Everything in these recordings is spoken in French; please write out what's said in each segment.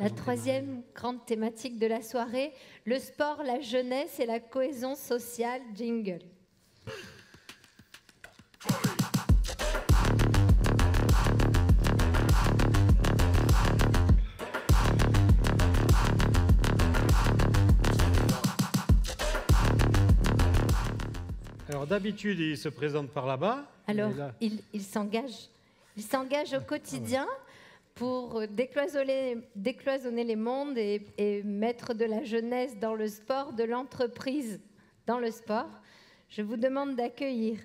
La troisième grande thématique de la soirée, le sport, la jeunesse et la cohésion sociale. Jingle. Alors d'habitude, il se présente par là-bas. Alors, il s'engage au quotidien pour décloisonner les mondes et mettre de la jeunesse dans le sport, de l'entreprise dans le sport. Je vous demande d'accueillir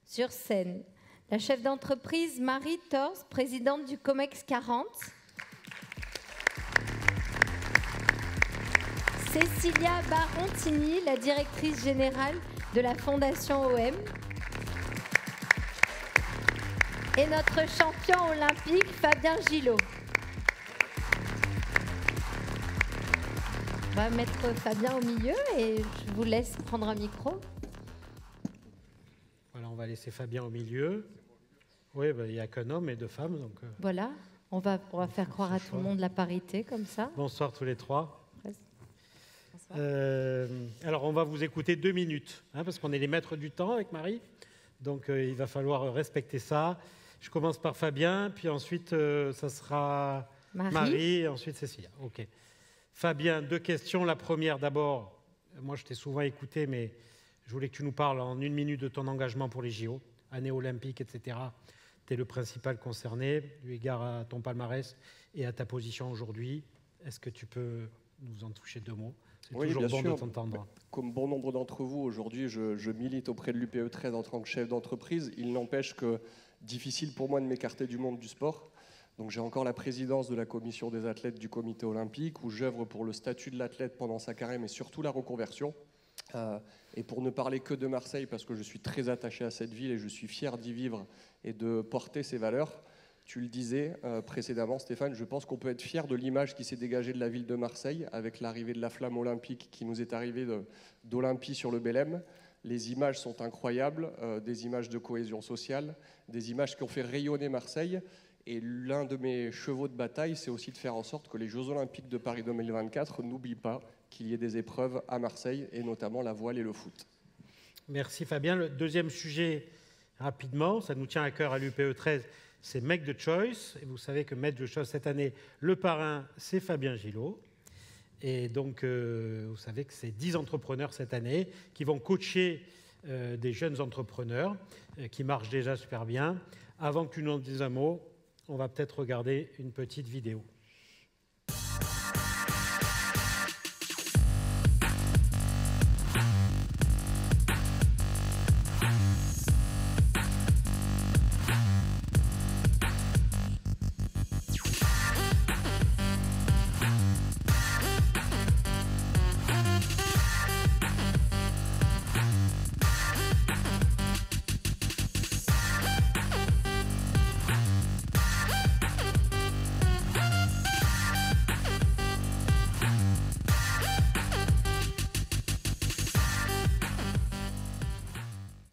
sur scène la chef d'entreprise Marie Torz, présidente du COMEX 40. Cécilia Barontini, la directrice générale de la Fondation OM. Et notre champion olympique, Fabien Gillot. On va mettre Fabien au milieu et je vous laisse prendre un micro. Voilà, on va laisser Fabien au milieu. Oui, il n'y a qu'un homme et deux femmes. Donc, voilà, on va faire croire à tout le monde la parité, comme ça. Bonsoir tous les trois. Alors, on va vous écouter 2 minutes, parce qu'on est les maîtres du temps avec Marie. Donc, il va falloir respecter ça. Je commence par Fabien, puis ensuite, ça sera Marie et ensuite Cécilia. OK. Fabien, 2 questions. La première, d'abord, moi, je t'ai souvent écouté, mais je voulais que tu nous parles en 1 minute de ton engagement pour les JO, année olympique, etc. Tu es le principal concerné, eu égard à ton palmarès et à ta position aujourd'hui. Est-ce que tu peux nous en toucher 2 mots ? C'est toujours bon de t'entendre. Comme bon nombre d'entre vous, aujourd'hui, je milite auprès de l'UPE 13 en tant que chef d'entreprise. Il n'empêche que difficile pour moi de m'écarter du monde du sport. Donc j'ai encore la présidence de la commission des athlètes du comité olympique, où j'œuvre pour le statut de l'athlète pendant sa carrière, mais surtout la reconversion. Et pour ne parler que de Marseille, parce que je suis très attaché à cette ville et je suis fier d'y vivre et de porter ses valeurs. Tu le disais précédemment, Stéphane, je pense qu'on peut être fier de l'image qui s'est dégagée de la ville de Marseille avec l'arrivée de la flamme olympique qui nous est arrivée d'Olympie sur le Bélème. Les images sont incroyables, des images de cohésion sociale, des images qui ont fait rayonner Marseille. Et l'un de mes chevaux de bataille, c'est aussi de faire en sorte que les Jeux Olympiques de Paris 2024 n'oublient pas qu'il y ait des épreuves à Marseille, et notamment la voile et le foot. Merci Fabien. Le deuxième sujet, rapidement, ça nous tient à cœur à l'UPE 13, c'est Make the Choice. Et vous savez que Make the Choice, cette année, le parrain, c'est Fabien Gillot. Et donc, vous savez que c'est 10 entrepreneurs cette année qui vont coacher des jeunes entrepreneurs qui marchent déjà super bien. Avant que tu nous en dises un mot, on va peut-être regarder une petite vidéo.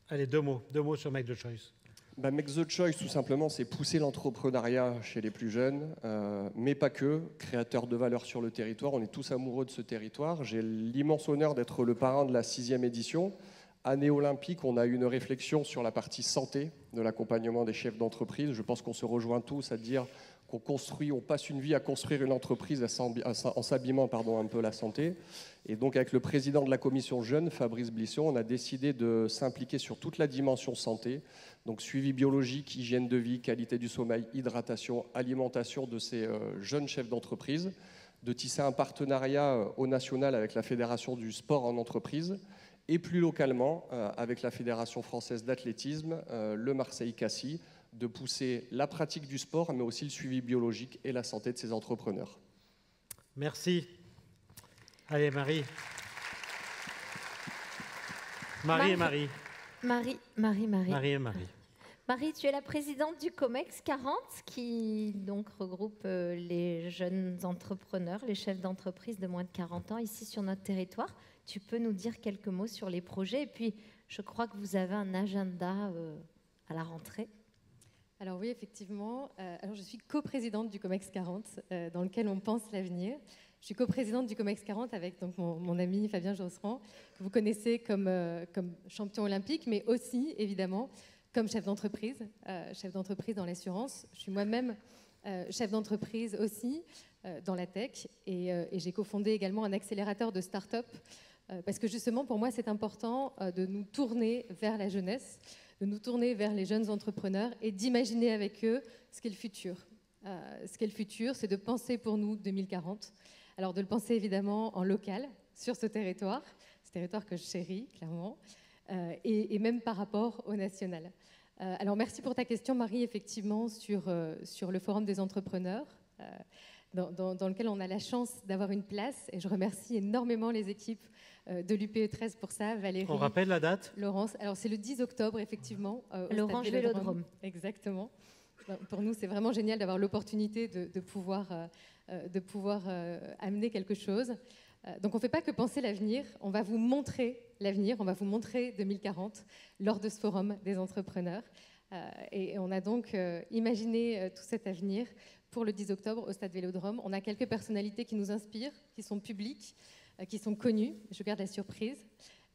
Allez, deux mots sur Make the Choice. Make the Choice, tout simplement, c'est pousser l'entrepreneuriat chez les plus jeunes, mais pas que, créateurs de valeur sur le territoire. On est tous amoureux de ce territoire. J'ai l'immense honneur d'être le parrain de la 6e édition. Année olympique, on a eu une réflexion sur la partie santé de l'accompagnement des chefs d'entreprise. Je pense qu'on se rejoint tous à dire on passe une vie à construire une entreprise en s'abîmant un peu la santé. Et donc avec le président de la commission jeune, Fabrice Blisson, on a décidé de s'impliquer sur toute la dimension santé, donc suivi biologique, hygiène de vie, qualité du sommeil, hydratation, alimentation de ces jeunes chefs d'entreprise, de tisser un partenariat au national avec la Fédération du sport en entreprise et plus localement avec la Fédération française d'athlétisme, le Marseille-Cassis, de pousser la pratique du sport, mais aussi le suivi biologique et la santé de ces entrepreneurs. Merci. Allez, Marie. Marie et Marie. Marie. Marie et Marie. Marie, tu es la présidente du COMEX 40, qui donc regroupe les jeunes entrepreneurs, les chefs d'entreprise de moins de 40 ans ici sur notre territoire. Tu peux nous dire quelques mots sur les projets? Et puis, je crois que vous avez un agenda à la rentrée. Alors oui, effectivement. Alors je suis coprésidente du COMEX 40, dans lequel on pense l'avenir. Je suis coprésidente du COMEX 40 avec donc, mon ami Fabien Josserand, que vous connaissez comme champion olympique, mais aussi, évidemment, comme chef d'entreprise dans l'assurance. Je suis moi-même chef d'entreprise aussi dans la tech, et j'ai cofondé également un accélérateur de start-up, parce que justement, pour moi, c'est important de nous tourner vers la jeunesse, de nous tourner vers les jeunes entrepreneurs et d'imaginer avec eux ce qu'est le futur. Ce qu'est le futur, c'est de penser pour nous 2040. Alors de le penser évidemment en local, sur ce territoire que je chéris, clairement, et même par rapport au national. Alors merci pour ta question, Marie, effectivement, sur le Forum des entrepreneurs, dans lequel on a la chance d'avoir une place, et je remercie énormément les équipes de l'UPE 13 pour ça, Valérie. On rappelle la date ? Laurence. Alors c'est le 10 octobre, effectivement. L'Orange Vélodrome. Exactement. Pour nous, c'est vraiment génial d'avoir l'opportunité de pouvoir amener quelque chose. Donc on ne fait pas que penser l'avenir, on va vous montrer l'avenir, on va vous montrer 2040 lors de ce forum des entrepreneurs. Et on a donc imaginé tout cet avenir pour le 10 octobre au Stade Vélodrome. On a quelques personnalités qui nous inspirent, qui sont publiques, qui sont connues. Je garde la surprise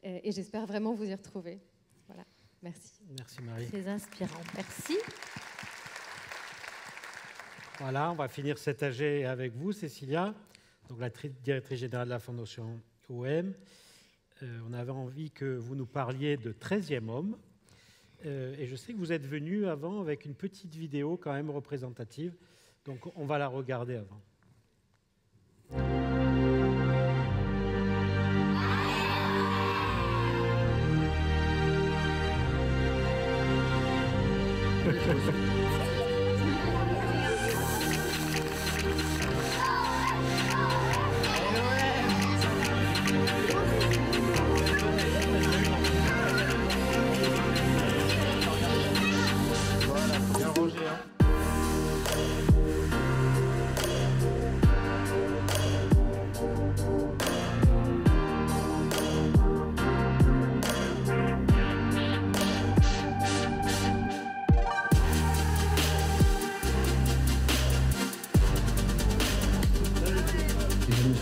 et j'espère vraiment vous y retrouver. Voilà, merci. Merci Marie. Très inspirant, merci. Voilà, on va finir cet AG avec vous, Cécilia, donc la directrice générale de la Fondation OM. On avait envie que vous nous parliez de 13e homme. Et je sais que vous êtes venu avant avec une petite vidéo quand même représentative. Donc on va la regarder avant.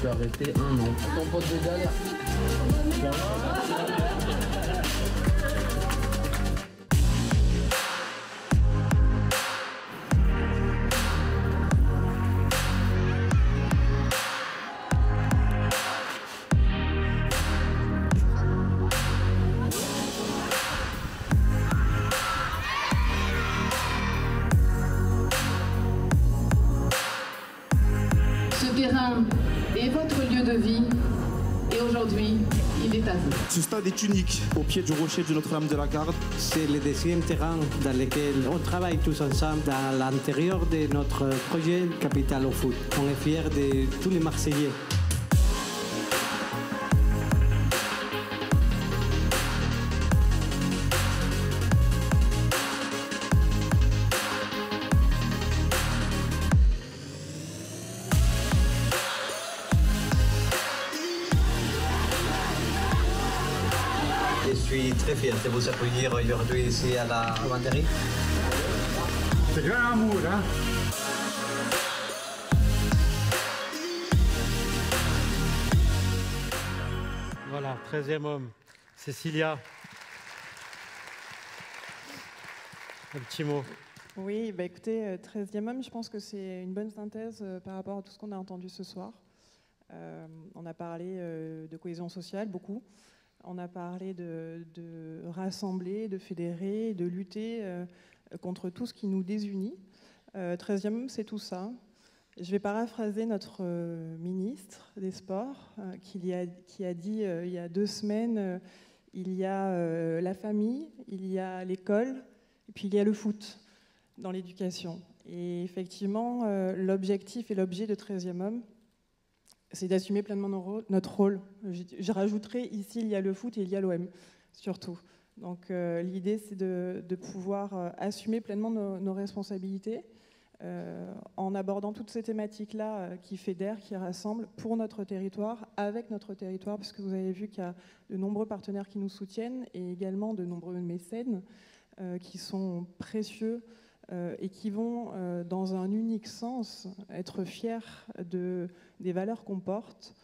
Arrêté un an. Ton pote de galère. Ce terrain est votre lieu de vie et aujourd'hui, il est à vous. Ce stade est unique au pied du rocher de Notre-Dame de la Garde. C'est le deuxième terrain dans lequel on travaille tous ensemble dans l'intérieur de notre projet Capital au foot. On est fiers de tous les Marseillais. Je suis très fier de vous accueillir aujourd'hui ici à la commanderie. C'est grand amour, hein? Voilà, 13e homme. Cécilia, un petit mot. Oui, bah écoutez, 13e homme, je pense que c'est une bonne synthèse par rapport à tout ce qu'on a entendu ce soir. On a parlé de cohésion sociale, beaucoup. On a parlé de rassembler, de fédérer, de lutter contre tout ce qui nous désunit. 13e homme, c'est tout ça. Je vais paraphraser notre ministre des Sports qui a dit il y a 2 semaines, il y a la famille, il y a l'école, et puis il y a le foot dans l'éducation. Et effectivement, l'objectif et l'objet de 13e homme, c'est d'assumer pleinement notre rôle. Je rajouterai, ici, il y a le foot et il y a l'OM, surtout. Donc l'idée, c'est de pouvoir assumer pleinement nos responsabilités en abordant toutes ces thématiques-là qui fédèrent, qui rassemblent pour notre territoire, avec notre territoire, parce que vous avez vu qu'il y a de nombreux partenaires qui nous soutiennent et également de nombreux mécènes qui sont précieux et qui vont, dans un unique sens, être fiers des valeurs qu'on porte.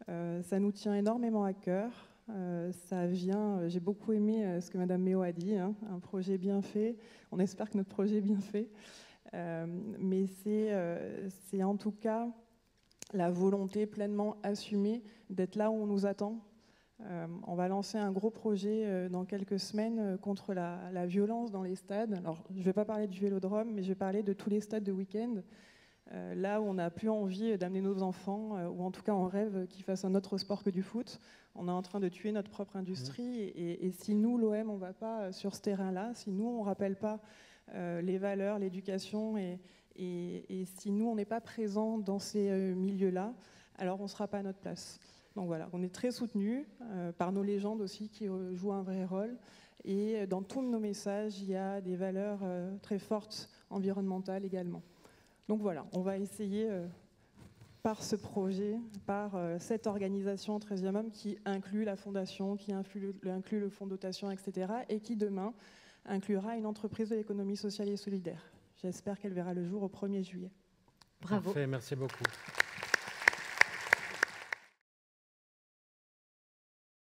Ça nous tient énormément à cœur. J'ai beaucoup aimé ce que Madame Méo a dit, hein, un projet bien fait. On espère que notre projet est bien fait. Mais c'est en tout cas la volonté pleinement assumée d'être là où on nous attend. On va lancer un gros projet dans quelques semaines contre la violence dans les stades. Alors, je ne vais pas parler du Vélodrome, mais je vais parler de tous les stades de week-end. Là où on n'a plus envie d'amener nos enfants, ou en tout cas on rêve qu'ils fassent un autre sport que du foot. On est en train de tuer notre propre industrie. Et si nous, l'OM, on ne va pas sur ce terrain-là, si nous, on ne rappelle pas les valeurs, l'éducation, et si nous, on n'est pas présent dans ces milieux-là, alors on ne sera pas à notre place. Donc voilà, on est très soutenus par nos légendes aussi qui jouent un vrai rôle. Et dans tous nos messages, il y a des valeurs très fortes environnementales également. Donc voilà, on va essayer par ce projet, par cette organisation 13e homme qui inclut la fondation, qui inclut le fonds de dotation, etc. et qui demain inclura une entreprise de l'économie sociale et solidaire. J'espère qu'elle verra le jour au 1er juillet. Bravo. Parfait, merci beaucoup.